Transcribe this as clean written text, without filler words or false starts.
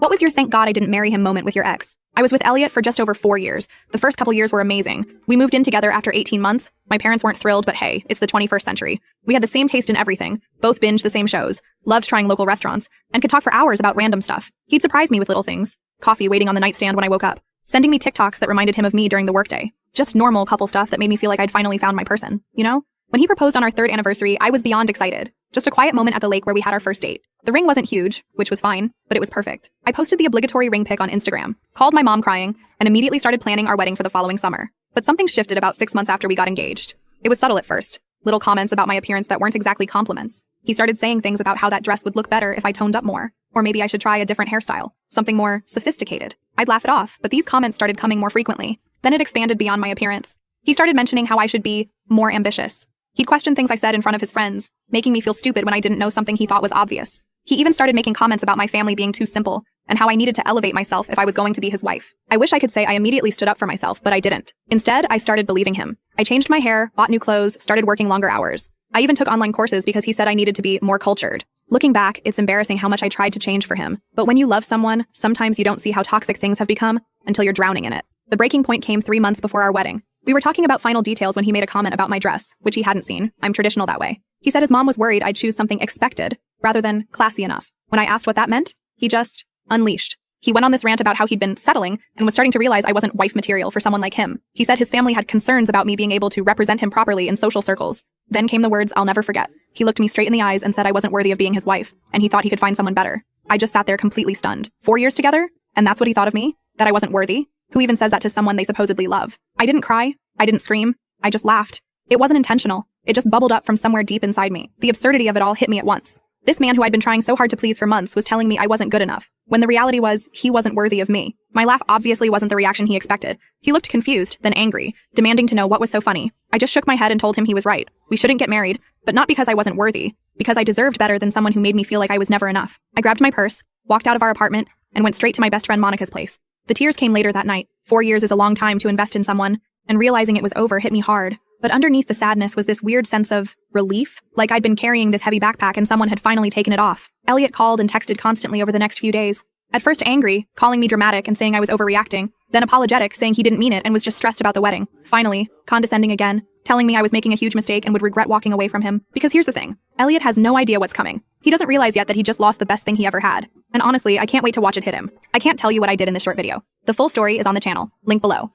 What was your thank God I didn't marry him moment with your ex? I was with Elliot for just over 4 years. The first couple years were amazing. We moved in together after 18 months. My parents weren't thrilled, but hey, it's the 21st century. We had the same taste in everything, both binged the same shows, loved trying local restaurants, and could talk for hours about random stuff. He'd surprise me with little things. Coffee waiting on the nightstand when I woke up. Sending me TikToks that reminded him of me during the workday. Just normal couple stuff that made me feel like I'd finally found my person, you know? When he proposed on our 3rd anniversary, I was beyond excited. Just a quiet moment at the lake where we had our first date. The ring wasn't huge, which was fine, but it was perfect. I posted the obligatory ring pic on Instagram, called my mom crying, and immediately started planning our wedding for the following summer. But something shifted about 6 months after we got engaged. It was subtle at first. Little comments about my appearance that weren't exactly compliments. He started saying things about how that dress would look better if I toned up more. Or maybe I should try a different hairstyle, something more sophisticated. I'd laugh it off, but these comments started coming more frequently. Then it expanded beyond my appearance. He started mentioning how I should be more ambitious. He'd question things I said in front of his friends, making me feel stupid when I didn't know something he thought was obvious. He even started making comments about my family being too simple, and how I needed to elevate myself if I was going to be his wife. I wish I could say I immediately stood up for myself, but I didn't. Instead, I started believing him. I changed my hair, bought new clothes, started working longer hours. I even took online courses because he said I needed to be more cultured. Looking back, it's embarrassing how much I tried to change for him. But when you love someone, sometimes you don't see how toxic things have become until you're drowning in it. The breaking point came 3 months before our wedding. We were talking about final details when he made a comment about my dress, which he hadn't seen. I'm traditional that way. He said his mom was worried I'd choose something expected rather than classy enough. When I asked what that meant, he just unleashed. He went on this rant about how he'd been settling and was starting to realize I wasn't wife material for someone like him. He said his family had concerns about me being able to represent him properly in social circles. Then came the words I'll never forget. He looked me straight in the eyes and said I wasn't worthy of being his wife, and he thought he could find someone better. I just sat there completely stunned. 4 years together? And that's what he thought of me? That I wasn't worthy? Who even says that to someone they supposedly love? I didn't cry. I didn't scream. I just laughed. It wasn't intentional. It just bubbled up from somewhere deep inside me. The absurdity of it all hit me at once. This man who I'd been trying so hard to please for months was telling me I wasn't good enough, when the reality was he wasn't worthy of me. My laugh obviously wasn't the reaction he expected. He looked confused, then angry, demanding to know what was so funny. I just shook my head and told him he was right. We shouldn't get married, but not because I wasn't worthy, because I deserved better than someone who made me feel like I was never enough. I grabbed my purse, walked out of our apartment, and went straight to my best friend Monica's place. The tears came later that night. 4 years is a long time to invest in someone, and realizing it was over hit me hard. But underneath the sadness was this weird sense of relief, like I'd been carrying this heavy backpack and someone had finally taken it off. Elliot called and texted constantly over the next few days. At first angry, calling me dramatic and saying I was overreacting, then apologetic, saying he didn't mean it and was just stressed about the wedding. Finally, condescending again, telling me I was making a huge mistake and would regret walking away from him. Because here's the thing, Elliot has no idea what's coming. He doesn't realize yet that he just lost the best thing he ever had. And honestly, I can't wait to watch it hit him. I can't tell you what I did in this short video. The full story is on the channel, link below.